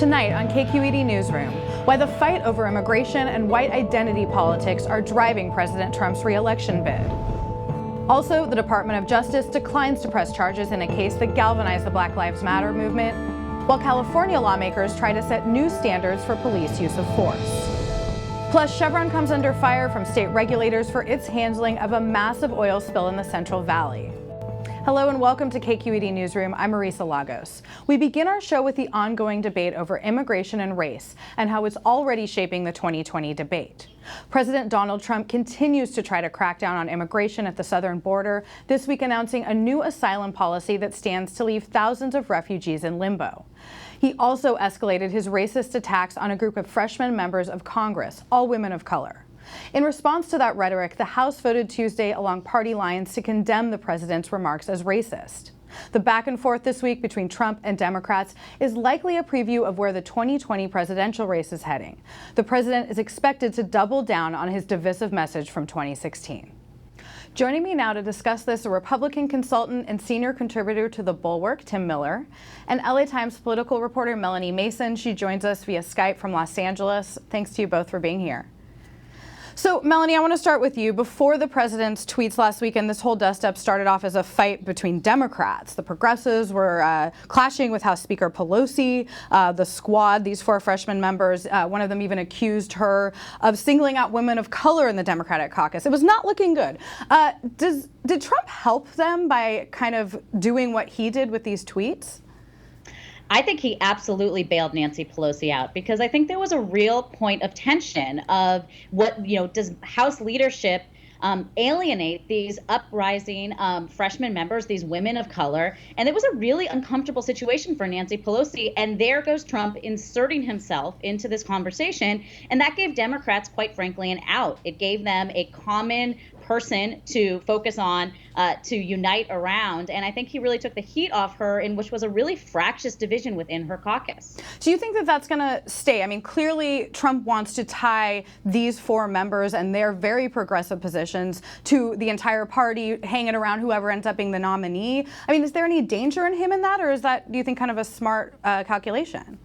Tonight on KQED Newsroom, why the fight over immigration and white identity politics are driving President Trump's re-election bid. Also, the Department of Justice declines to press charges in a case that galvanized the Black Lives Matter movement, while California lawmakers try to set new standards for police use of force. Plus, Chevron comes under fire from state regulators for its handling of a massive oil spill in the Central Valley. Hello and welcome to KQED Newsroom. I'm Marisa Lagos. We begin our show with the ongoing debate over immigration and race and how it's already shaping the 2020 debate. President Donald Trump continues to try to crack down on immigration at the southern border, this week announcing a new asylum policy that stands to leave thousands of refugees in limbo. He also escalated his racist attacks on a group of freshman members of Congress, all women of color. In response to that rhetoric, the House voted Tuesday along party lines to condemn the president's remarks as racist. The back and forth this week between Trump and Democrats is likely a preview of where the 2020 presidential race is heading. The president is expected to double down on his divisive message from 2016. Joining me now to discuss this, a Republican consultant and senior contributor to the Bulwark, Tim Miller, and LA Times political reporter Melanie Mason. She joins us via Skype from Los Angeles. Thanks to you both for being here. So, Melanie, I want to start with you. Before the president's tweets last weekend, this whole dust-up started off as a fight between Democrats. The progressives were clashing with House Speaker Pelosi. The Squad, these four freshman members, one of them even accused her of singling out women of color in the Democratic caucus. It was not looking good. Did Trump help them by kind of doing what he did with these tweets? I think he absolutely bailed Nancy Pelosi out because I think there was a real point of tension of what, does House leadership alienate these uprising freshman members, these women of color? And it was a really uncomfortable situation for Nancy Pelosi. And there goes Trump inserting himself into this conversation. And that gave Democrats, quite frankly, an out. It gave them a common person to focus on, to unite around. And I think he really took the heat off her, in which was a really fractious division within her caucus. Do you think that that's going to stay? I mean, clearly Trump wants to tie these four members and their very progressive positions to the entire party, hanging around whoever ends up being the nominee. I mean, is there any danger in him in that, or is that, do you think, kind of a smart calculation?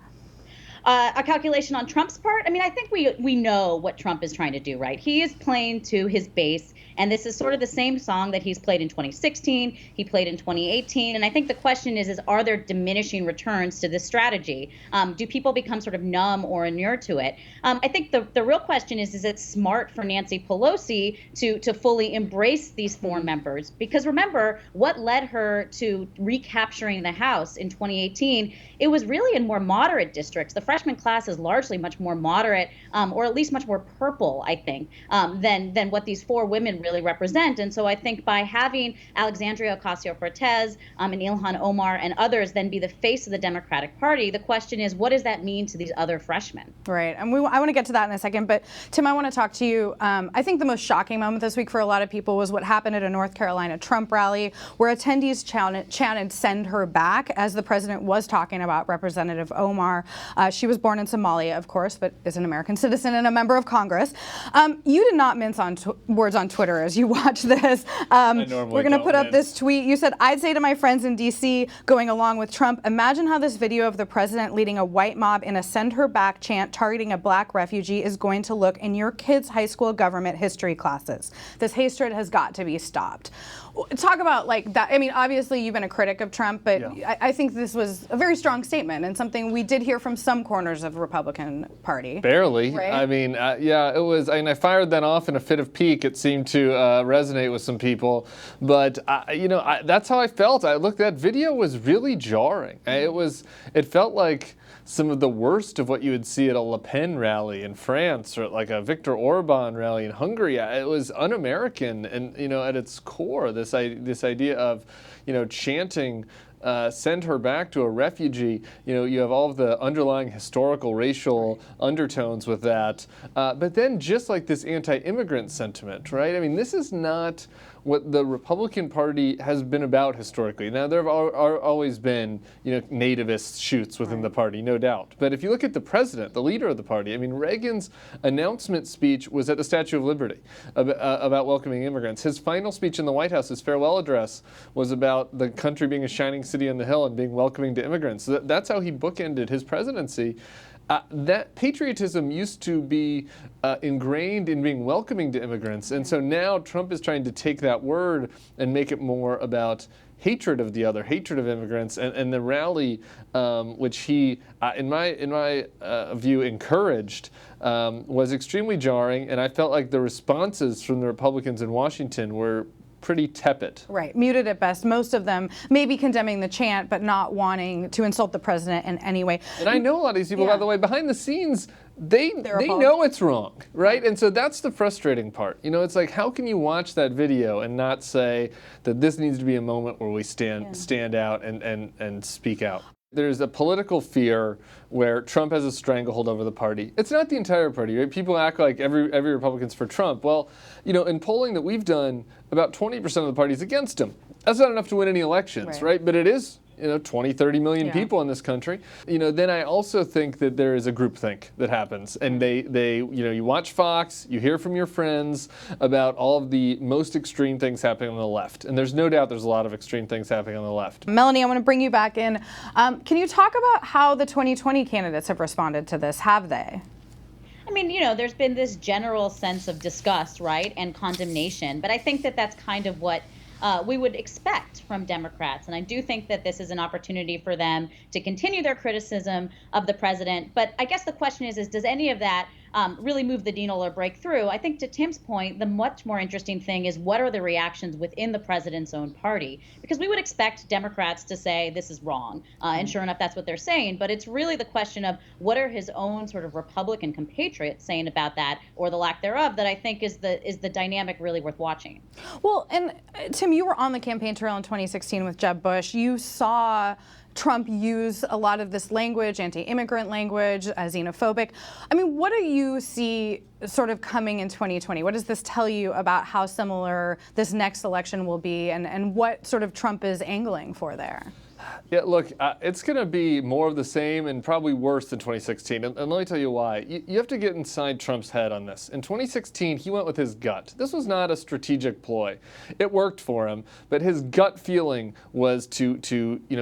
A calculation on Trump's part? I mean, I think we know what Trump is trying to do, right? He is playing to his base. And this is sort of the same song that he's played in 2016, he played in 2018. And I think the question is are there diminishing returns to this strategy? Do people become sort of numb or inure to it? I think the real question is it smart for Nancy Pelosi to fully embrace these four members? Because remember, what led her to recapturing the House in 2018, it was really in more moderate districts. The freshman class is largely much more moderate, or at least much more purple, I think, than what these four women really represent. And so I think by having Alexandria Ocasio-Cortez and Ilhan Omar and others then be the face of the Democratic Party, the question is, what does that mean to these other freshmen? Right. And I want to get to that in a second. But Tim, I want to talk to you. I think the most shocking moment this week for a lot of people was what happened at a North Carolina Trump rally where attendees chanted "send her back" as the president was talking about Representative Omar. She was born in Somalia, of course, but is an American citizen and a member of Congress. You did not mince on words on Twitter as you watch this. We're going to put up this tweet. You said, "I'd say to my friends in D.C. going along with Trump, imagine how this video of the president leading a white mob in a 'send her back' chant targeting a black refugee is going to look in your kids' high school government history classes. This hatred has got to be stopped." Talk about like that. I mean, obviously you've been a critic of Trump, but yeah. I think this was a very strong statement and something we did hear from some corners of the Republican Party. Barely. Right? I mean, yeah, it was. I mean, I fired that off in a fit of pique. It seemed to resonate with some people, but that's how I felt. I looked. That video was really jarring. It felt like some of the worst of what you would see at a Le Pen rally in France or like a Viktor Orban rally in Hungary. It was un-American, and at its core, this idea of chanting send her back to a refugee. You have all of the underlying historical racial undertones with that, but then just like this anti-immigrant sentiment, right? I mean, this is not what the Republican Party has been about historically. Now, there have always been, nativist shoots within the party, no doubt. But if you look at the president, the leader of the party, I mean, Reagan's announcement speech was at the Statue of Liberty about welcoming immigrants. His final speech in the White House, his farewell address, was about the country being a shining city on the hill and being welcoming to immigrants. So that's how he bookended his presidency. That patriotism used to be ingrained in being welcoming to immigrants, and so now Trump is trying to take that word and make it more about hatred of the other, hatred of immigrants, and the rally, which he, in my view, encouraged, was extremely jarring, and I felt like the responses from the Republicans in Washington were pretty tepid. Right, muted at best. Most of them maybe condemning the chant, but not wanting to insult the president in any way. And I know a lot of these people, by the way, behind the scenes, they know it's wrong, right? And so that's the frustrating part. You know, it's like, how can you watch that video and not say that this needs to be a moment where we stand out and speak out? There's a political fear where Trump has a stranglehold over the party. It's not the entire party, right? People act like every Republican's for Trump. Well, you know, in polling that we've done, about 20% of the party's against him. That's not enough to win any elections, right? But it is, you know, 20, 30 million people in this country. You know, then I also think that there is a groupthink that happens. And they, you know, you watch Fox, you hear from your friends about all of the most extreme things happening on the left. And there's no doubt there's a lot of extreme things happening on the left. Melanie, I want to bring you back in. Can you talk about how the 2020 candidates have responded to this? Have they? I mean, you know, there's been this general sense of disgust, right, and condemnation. But I think that that's kind of what we would expect from Democrats. And I do think that this is an opportunity for them to continue their criticism of the president. But I guess the question is does any of that really move the needle or break through? I think to Tim's point, the much more interesting thing is what are the reactions within the president's own party? Because we would expect Democrats to say this is wrong. And sure enough, that's what they're saying. But it's really the question of what are his own sort of Republican compatriots saying about that, or the lack thereof, that I think is the dynamic really worth watching. Well, and Tim, you were on the campaign trail in 2016 with Jeb Bush. You saw Trump use a lot of this language, anti-immigrant language, xenophobic. I mean, what do you see sort of coming in 2020? What does this tell you about how similar this next election will be, and what sort of Trump is angling for there? Yeah, look, it's going to be more of the same and probably worse than 2016. And let me tell you why. You have to get inside Trump's head on this. In 2016, he went with his gut. This was not a strategic ploy. It worked for him, but his gut feeling was to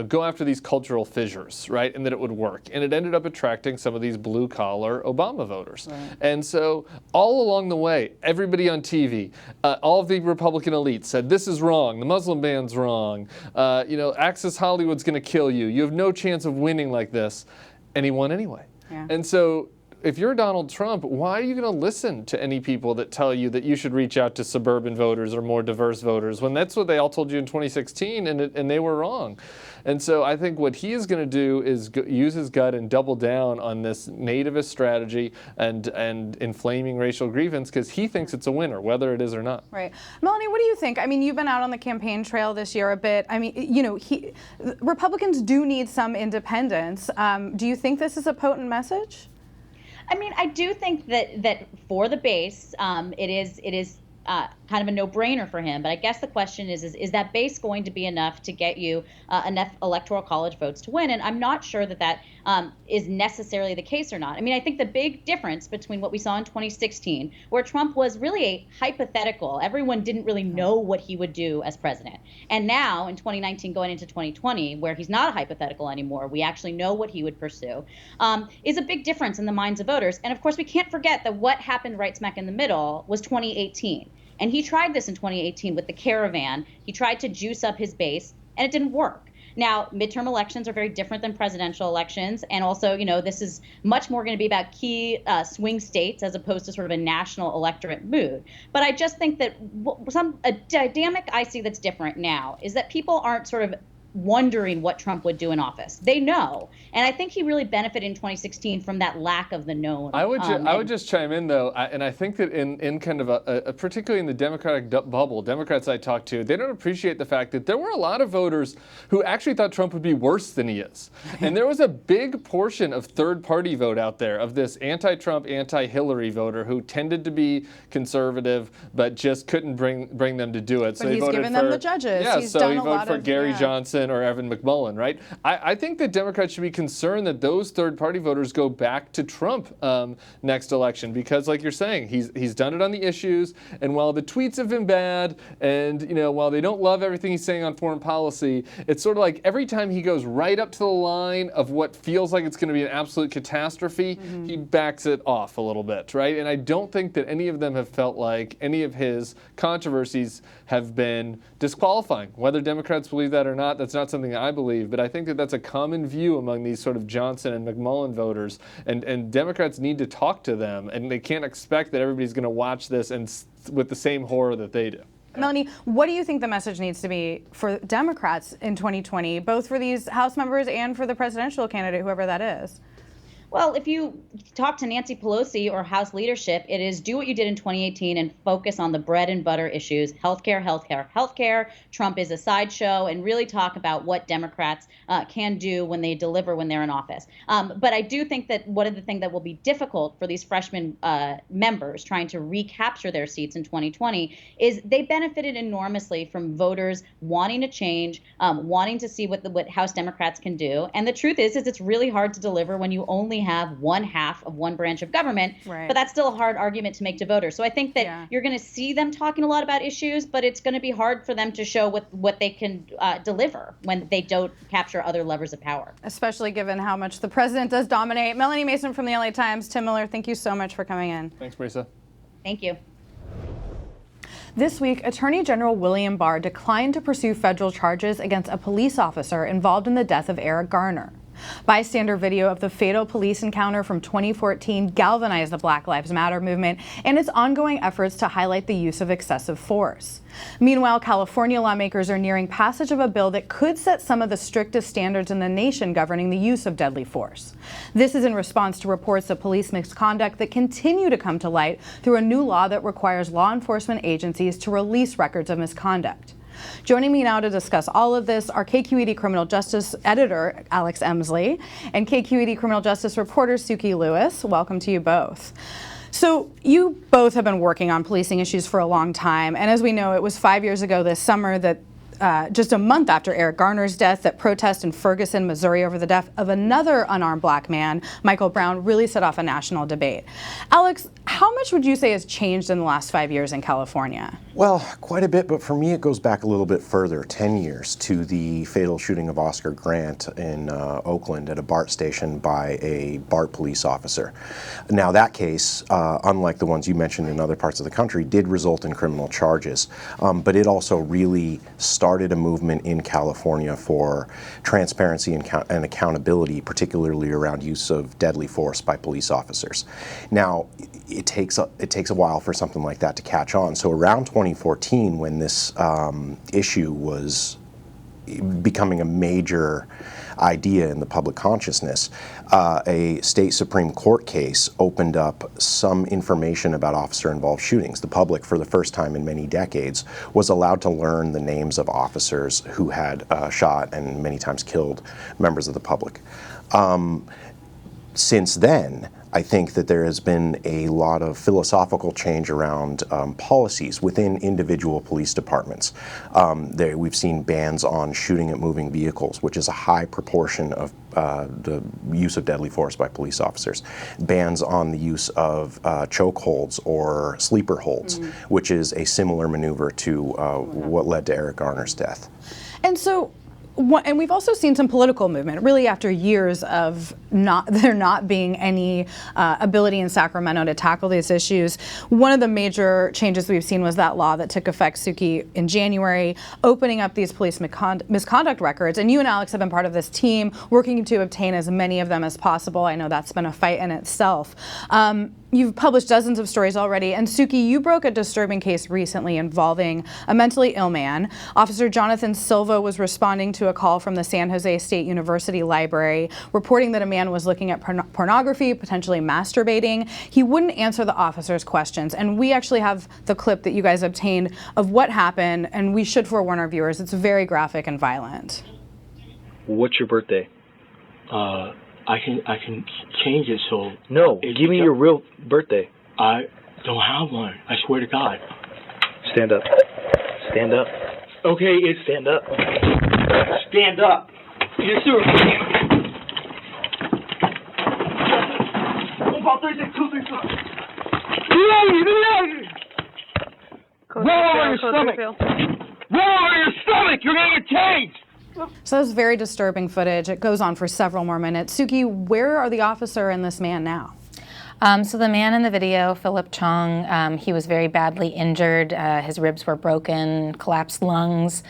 go after these cultural fissures, right, and that it would work. And it ended up attracting some of these blue-collar Obama voters. Right. And so all along the way, everybody on TV, all of the Republican elites said, this is wrong, the Muslim ban's wrong, Access Hollywood's going to kill you. You have no chance of winning like this. And he won anyway. Yeah. And so if you're Donald Trump, why are you going to listen to any people that tell you that you should reach out to suburban voters or more diverse voters when that's what they all told you in 2016 and they were wrong? And so I think what he is going to do is use his gut and double down on this nativist strategy and inflaming racial grievance because he thinks it's a winner, whether it is or not. Right. Melanie, what do you think? I mean, you've been out on the campaign trail this year a bit. I mean, Republicans do need some independence. Do you think this is a potent message? I mean, I do think that for the base, it is kind of a no-brainer for him. But I guess the question is that base going to be enough to get you enough electoral college votes to win? And I'm not sure that is necessarily the case or not. I mean, I think the big difference between what we saw in 2016, where Trump was really a hypothetical, everyone didn't really know what he would do as president. And now in 2019 going into 2020, where he's not a hypothetical anymore, we actually know what he would pursue, is a big difference in the minds of voters. And of course, we can't forget that what happened right smack in the middle was 2018. And he tried this in 2018 with the caravan. He tried to juice up his base, and it didn't work. Now, midterm elections are very different than presidential elections. And also, this is much more going to be about key swing states as opposed to sort of a national electorate mood. But I just think that a dynamic I see that's different now is that people aren't sort of wondering what Trump would do in office. They know. And I think he really benefited in 2016 from that lack of the known. I would just chime in, though, and I think that in kind of particularly in the Democratic bubble, Democrats I talk to, they don't appreciate the fact that there were a lot of voters who actually thought Trump would be worse than he is. And there was a big portion of third-party vote out there, of this anti-Trump, anti-Hillary voter who tended to be conservative, but just couldn't bring them to do it. But so he's given them the judges. Yeah, he's so done he voted for Gary Johnson Johnson or Evan McMullin, right? I think that Democrats should be concerned that those third-party voters go back to Trump next election, because, like you're saying, he's done it on the issues, and while the tweets have been bad, and while they don't love everything he's saying on foreign policy, it's sort of like every time he goes right up to the line of what feels like it's going to be an absolute catastrophe, he backs it off a little bit, right? And I don't think that any of them have felt like any of his controversies have been disqualifying. Whether Democrats believe that or not, that's not something I believe, but I think that that's a common view among these sort of Johnson and McMullin voters, and Democrats need to talk to them, and they can't expect that everybody's going to watch this and with the same horror that they do. Melanie, what do you think the message needs to be for Democrats in 2020, both for these House members and for the presidential candidate, whoever that is? Well, if you talk to Nancy Pelosi or House leadership, it is do what you did in 2018 and focus on the bread and butter issues, healthcare, healthcare, healthcare. Trump is a sideshow, and really talk about what Democrats can do when they deliver when they're in office. But I do think that one of the things that will be difficult for these freshman members trying to recapture their seats in 2020 is they benefited enormously from voters wanting to change, wanting to see what House Democrats can do. And the truth is it's really hard to deliver when you only have one half of one branch of government, right. But that's still a hard argument to make to voters. So I think that you're going to see them talking a lot about issues, but it's going to be hard for them to show what they can deliver when they don't capture other levers of power. Especially given how much the president does dominate. Melanie Mason from the LA Times, Tim Miller, thank you so much for coming in. Thanks, Marisa. Thank you. This week, Attorney General William Barr declined to pursue federal charges against a police officer involved in the death of Eric Garner. Bystander video of the fatal police encounter from 2014 galvanized the Black Lives Matter movement and its ongoing efforts to highlight the use of excessive force. Meanwhile, California lawmakers are nearing passage of a bill that could set some of the strictest standards in the nation governing the use of deadly force. This is in response to reports of police misconduct that continue to come to light through a new law that requires law enforcement agencies to release records of misconduct. Joining me now to discuss all of this are KQED Criminal Justice Editor Alex Emsley and KQED Criminal Justice reporter Suki Lewis. Welcome to you both. So you both have been working on policing issues for a long time, and as we know, it was 5 years ago this summer that just a month after Eric Garner's death, that protests in Ferguson, Missouri over the death of another unarmed black man, Michael Brown, really set off a national debate. Alex, how much would you say has changed in the last 5 years in California? Well, quite a bit, but for me it goes back a little bit further, 10 years, to the fatal shooting of Oscar Grant in Oakland at a BART station by a BART police officer. Now that case, unlike the ones you mentioned in other parts of the country, did result in criminal charges, but it also really started a movement in California for transparency and accountability, particularly around use of deadly force by police officers. Now, it takes a while for something like that to catch on. So around 2014, when this issue was becoming a major idea in the public consciousness, a state Supreme Court case opened up some information about officer-involved shootings. The public, for the first time in many decades, was allowed to learn the names of officers who had shot and many times killed members of the public. Since then, I think that there has been a lot of philosophical change around policies within individual police departments. We've seen bans on shooting at moving vehicles, which is a high proportion of the use of deadly force by police officers. Bans on the use of chokeholds or sleeper holds, which is a similar maneuver to what led to Eric Garner's death. And so, and we've also seen some political movement, really after years of there not being any ability in Sacramento to tackle these issues. One of the major changes we've seen was that law that took effect, Suki, in January, opening up these police misconduct records. And you and Alex have been part of this team working to obtain as many of them as possible. I know that's been a fight in itself. You've published dozens of stories already, and Suki, you broke a disturbing case recently involving a mentally ill man. Officer Jonathan Silva was responding to a call from the San Jose State University Library reporting that a man was looking at pornography, potentially masturbating. He wouldn't answer the officer's questions, and we actually have the clip that you guys obtained of what happened, and we should forewarn our viewers, it's very graphic and violent. What's your birthday? I can change it so... No, give me your real birthday. I don't have one. I swear to God. Stand up. Stand up. Okay, Stand up. Stand up. Yes, sir. About 36, 236. Roll over your stomach. Roll over your stomach. You're gonna get tased. So that's very disturbing footage. It goes on for several more minutes. Suki, where are the officer and this man now? So the man in the video, Philip Chong, he was very badly injured. His ribs were broken, collapsed lungs.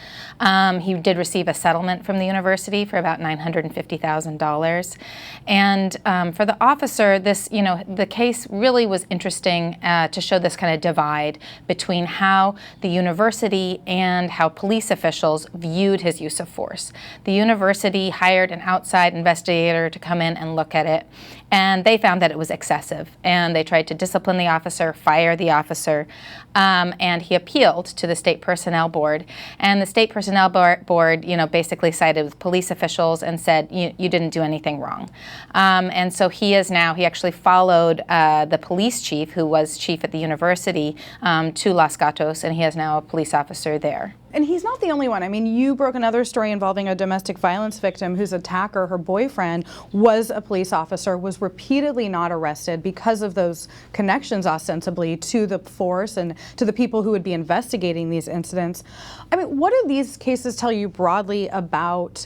He did receive a settlement from the university for about $950,000. And for the officer, this, the case really was interesting to show this kind of divide between how the university and how police officials viewed his use of force. The university hired an outside investigator to come in and look at it, and they found that it was excessive. And they tried to discipline the officer, fire the officer, and he appealed to the State Personnel Board. And the State Personnel Board, basically sided with police officials and said, you didn't do anything wrong. And so he actually followed the police chief, who was chief at the university, to Los Gatos, and he is now a police officer there. And he's not the only one. I mean, you broke another story involving a domestic violence victim whose attacker, her boyfriend, was a police officer, was repeatedly not arrested because of those connections, ostensibly, to the force and to the people who would be investigating these incidents. I mean, what do these cases tell you broadly about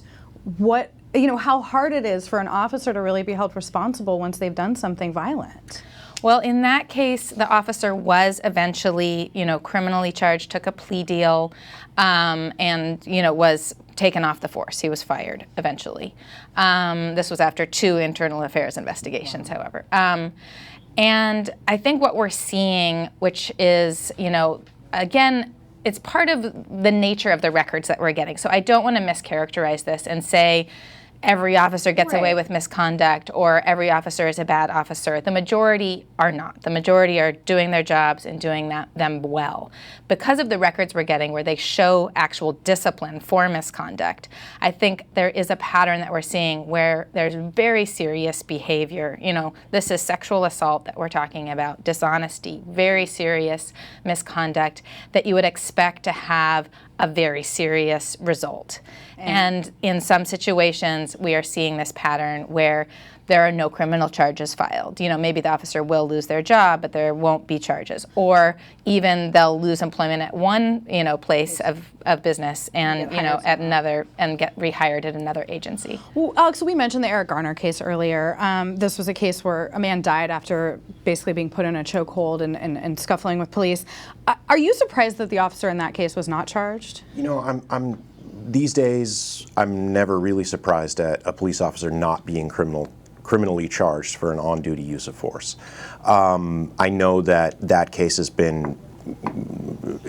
how hard it is for an officer to really be held responsible once they've done something violent? Well, in that case, the officer was eventually, criminally charged, took a plea deal, and, was taken off the force. He was fired eventually. This was after 2 internal affairs investigations, however. And I think what we're seeing, which is, again, it's part of the nature of the records that we're getting. So I don't want to mischaracterize this and say, every officer gets away with misconduct or every officer is a bad officer. The majority are not. The majority are doing their jobs and doing them well. Because of the records we're getting where they show actual discipline for misconduct, I think there is a pattern that we're seeing where there's very serious behavior. This is sexual assault that we're talking about, dishonesty, very serious misconduct that you would expect to have a very serious result. And in some situations, we are seeing this pattern where there are no criminal charges filed. Maybe the officer will lose their job, but there won't be charges. Or even they'll lose employment at one, place of business and, at another, and get rehired at another agency. Well, Alex, we mentioned the Eric Garner case earlier. This was a case where a man died after basically being put in a chokehold and scuffling with police. Are you surprised that the officer in that case was not charged? These days, I'm never really surprised at a police officer not being criminally charged for an on-duty use of force. I know that case has been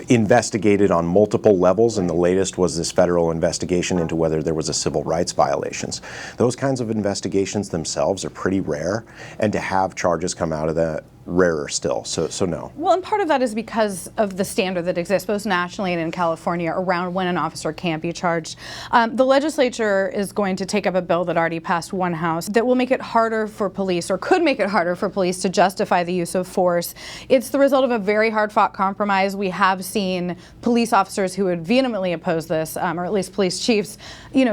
investigated on multiple levels, and the latest was this federal investigation into whether there was a civil rights violations. Those kinds of investigations themselves are pretty rare, and to have charges come out of that, rarer still, so no. Well, and part of that is because of the standard that exists both nationally and in California around when an officer can't be charged. The legislature is going to take up a bill that already passed one house that will make it harder for police, or could make it harder for police, to justify the use of force. It's the result of a very hard-fought compromise. We have seen police officers who would vehemently oppose this, or at least police chiefs,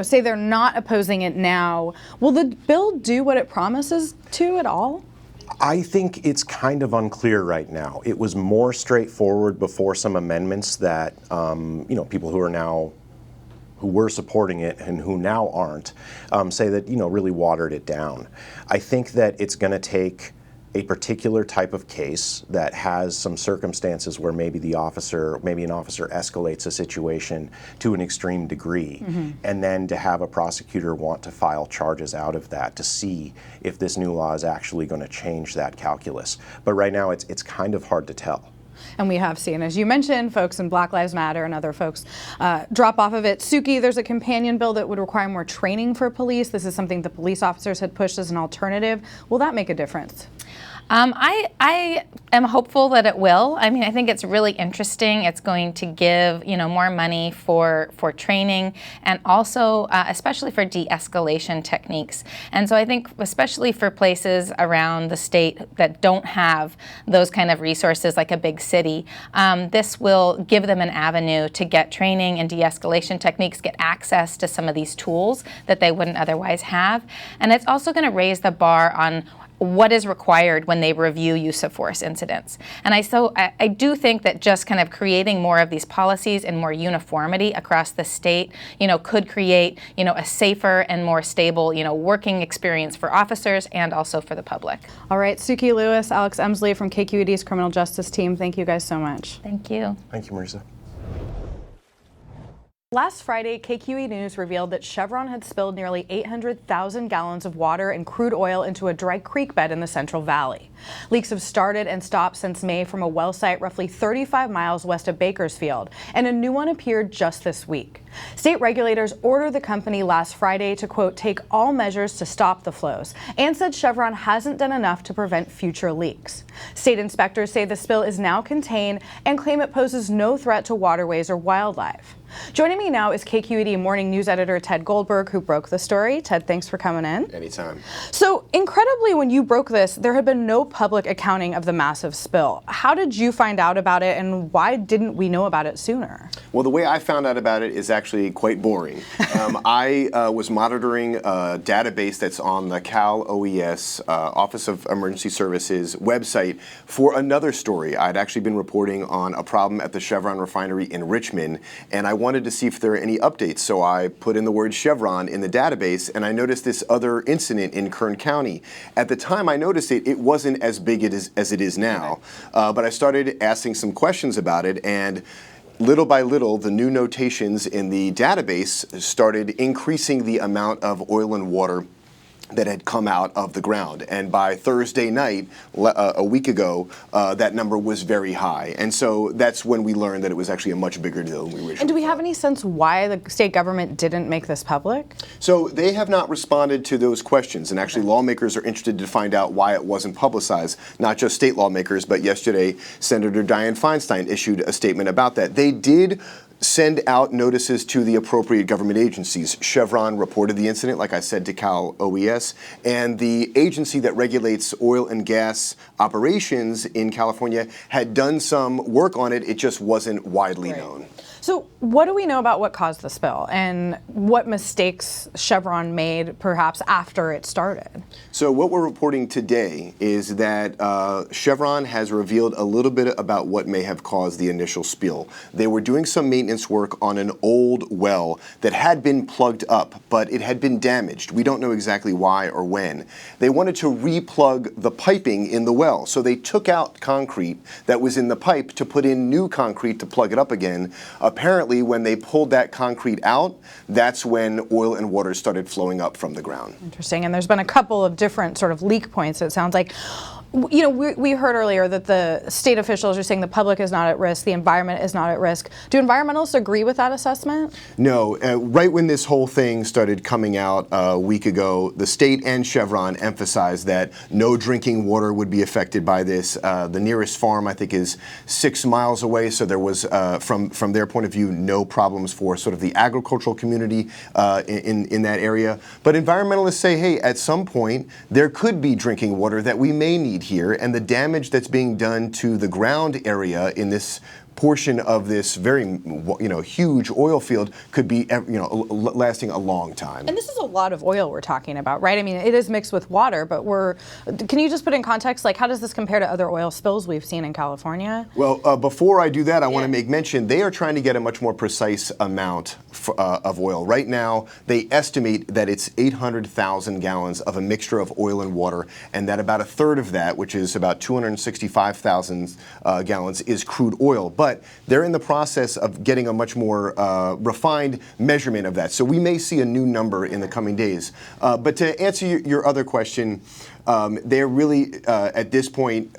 say they're not opposing it now. Will the bill do what it promises to at all? I think it's kind of unclear right now. It was more straightforward before some amendments that, people who were supporting it and who now aren't, say that, really watered it down. I think that it's going to take a particular type of case that has some circumstances where maybe an officer escalates a situation to an extreme degree, and then to have a prosecutor want to file charges out of that to see if this new law is actually going to change that calculus. But right now it's kind of hard to tell. And we have seen, as you mentioned, folks in Black Lives Matter and other folks drop off of it. Suki, there's a companion bill that would require more training for police. This is something the police officers had pushed as an alternative. Will that make a difference? I am hopeful that it will. I mean, I think it's really interesting. It's going to give, more money for training and also especially for de-escalation techniques. And so I think especially for places around the state that don't have those kind of resources like a big city, this will give them an avenue to get training and de-escalation techniques, get access to some of these tools that they wouldn't otherwise have. And it's also going to raise the bar on what is required when they review use of force incidents. And I do think that just kind of creating more of these policies and more uniformity across the state, could create, a safer and more stable, working experience for officers and also for the public. All right, Suki Lewis, Alex Emsley from KQED's Criminal Justice Team, thank you guys so much. Thank you. Thank you, Marisa. Last Friday, KQED News revealed that Chevron had spilled nearly 800,000 gallons of water and crude oil into a dry creek bed in the Central Valley. Leaks have started and stopped since May from a well site roughly 35 miles west of Bakersfield, and a new one appeared just this week. State regulators ordered the company last Friday to, quote, take all measures to stop the flows, and said Chevron hasn't done enough to prevent future leaks. State inspectors say the spill is now contained and claim it poses no threat to waterways or wildlife. Joining me now is KQED Morning News Editor Ted Goldberg, who broke the story. Ted, thanks for coming in. Anytime. So, incredibly, when you broke this, there had been no public accounting of the massive spill. How did you find out about it, and why didn't we know about it sooner? Well, the way I found out about it is actually quite boring. I was monitoring a database that's on the Cal OES Office of Emergency Services website for another story. I'd actually been reporting on a problem at the Chevron refinery in Richmond, and I wanted to see if there are any updates. So I put in the word Chevron in the database, and I noticed this other incident in Kern County. At the time I noticed it, it wasn't as big as it is now, but I started asking some questions about it, and little by little, the new notations in the database started increasing the amount of oil and water that had come out of the ground. And by Thursday night, a week ago, that number was very high. And so that's when we learned that it was actually a much bigger deal than we originally And do we thought. have any sense why the state government didn't make this public? So they have not responded to those questions. And actually, lawmakers are interested to find out why it wasn't publicized. Not just state lawmakers, but yesterday, Senator Dianne Feinstein issued a statement about that. They did send out notices to the appropriate government agencies. Chevron reported the incident, like I said, to Cal OES, and the agency that regulates oil and gas operations in California had done some work on it. It just wasn't widely known. So what do we know about what caused the spill and what mistakes Chevron made perhaps after it started? So what we're reporting today is that Chevron has revealed a little bit about what may have caused the initial spill. They were doing some maintenance work on an old well that had been plugged up, but it had been damaged. We don't know exactly why or when. They wanted to replug the piping in the well, so they took out concrete that was in the pipe to put in new concrete to plug it up again. Apparently, when they pulled that concrete out, that's when oil and water started flowing up from the ground. Interesting. And there's been a couple of different sort of leak points, it sounds like. You know, we heard earlier that the state officials are saying the public is not at risk, the environment is not at risk. Do environmentalists agree with that assessment? No. Right when this whole thing started coming out a week ago, the state and Chevron emphasized that no drinking water would be affected by this. The nearest farm, I think, is 6 miles away, so there was, from their point of view, no problems for sort of the agricultural community in that area. But environmentalists say, hey, at some point, there could be drinking water that we may need here, and the damage that's being done to the ground area in this portion of this very, huge oil field could be, lasting a long time. And this is a lot of oil we're talking about, right? I mean, it is mixed with water, but can you just put in context, like, how does this compare to other oil spills we've seen in California? Well, before I do that, I want to make mention, they are trying to get a much more precise amount of oil. Right now, they estimate that it's 800,000 gallons of a mixture of oil and water, and that about a third of that, which is about 265,000 gallons, is crude oil. But they're in the process of getting a much more refined measurement of that. So we may see a new number in the coming days. But to answer your other question, they're really, at this point,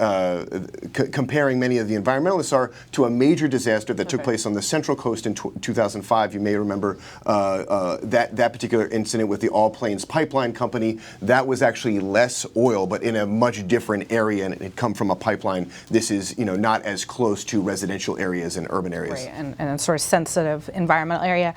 comparing many of the environmentalists are to a major disaster that took place on the Central Coast in 2005. You may remember that particular incident with the All Plains Pipeline Company. That was actually less oil, but in a much different area, and it had come from a pipeline. This is, not as close to residential areas and urban areas. Right, and a sort of sensitive environmental area.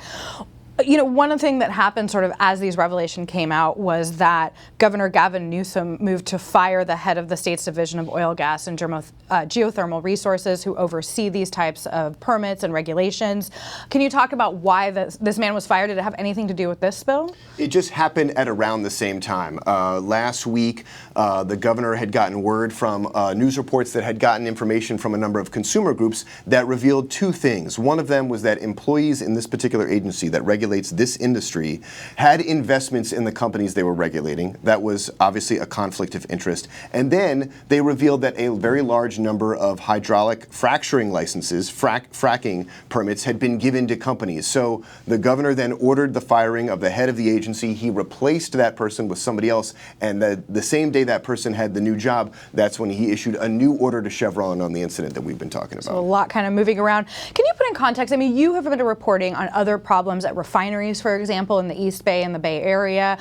One thing that happened sort of as these revelations came out was that Governor Gavin Newsom moved to fire the head of the state's Division of Oil, Gas, and Geothermal Resources, who oversee these types of permits and regulations. Can you talk about why this man was fired? Did it have anything to do with this spill? It just happened at around the same time. Last week, the governor had gotten word from news reports that had gotten information from a number of consumer groups that revealed two things. One of them was that employees in this particular agency that regulates this industry had investments in the companies they were regulating. That was obviously a conflict of interest. And then they revealed that a very large number of hydraulic fracturing licenses, fracking permits, had been given to companies. So the governor then ordered the firing of the head of the agency. He replaced that person with somebody else. And the same day that person had the new job, that's when he issued a new order to Chevron on the incident that we've been talking about. So a lot kind of moving around. Can you put in context, you have been reporting on other problems at refineries, for example, in the East Bay and the Bay Area.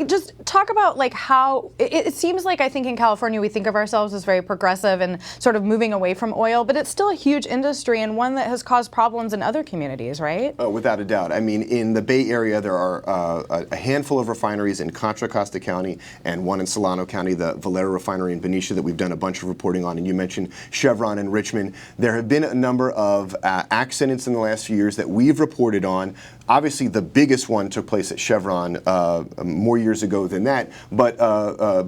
Just talk about how it seems like, I think in California we think of ourselves as very progressive and sort of moving away from oil, but it's still a huge industry and one that has caused problems in other communities, right? Oh, without a doubt. In the Bay Area, there are a handful of refineries in Contra Costa County and one in Solano County, the Valero refinery in Benicia, that we've done a bunch of reporting on. And you mentioned Chevron in Richmond. There have been a number of accidents in the last few years that we've reported on. Obviously, the biggest one took place at Chevron more years ago than that, but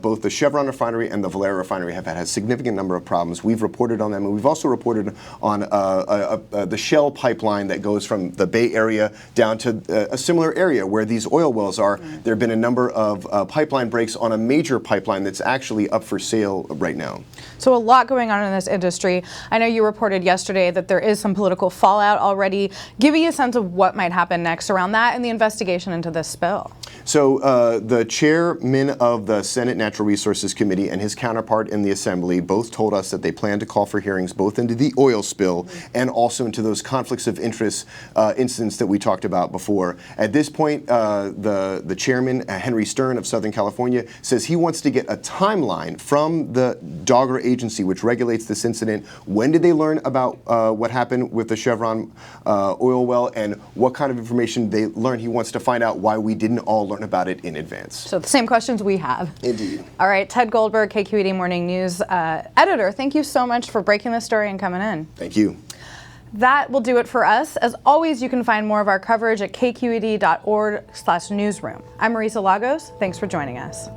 both the Chevron refinery and the Valero refinery have had a significant number of problems. We've reported on them, and we've also reported on the Shell pipeline that goes from the Bay Area down to a similar area where these oil wells are. There have been a number of pipeline breaks on a major pipeline that's actually up for sale right now. So a lot going on in this industry. I know you reported yesterday that there is some political fallout already. Give me a sense of what might happen next around that and the investigation into this spill. So the chairman of the Senate Natural Resources Committee and his counterpart in the Assembly both told us that they plan to call for hearings both into the oil spill and also into those conflicts of interest incidents that we talked about before. At this point, the chairman, Henry Stern of Southern California, says he wants to get a timeline from the Dogger agency, which regulates this incident. When did they learn about what happened with the Chevron oil well, and what kind of information they learned? He wants to find out why we didn't all learn about it in advance. So the same questions we have. Indeed. All right, Ted Goldberg, KQED Morning News editor, thank you so much for breaking this story and coming in. Thank you. That will do it for us. As always, you can find more of our coverage at kqed.org/newsroom. I'm Marisa Lagos. Thanks for joining us.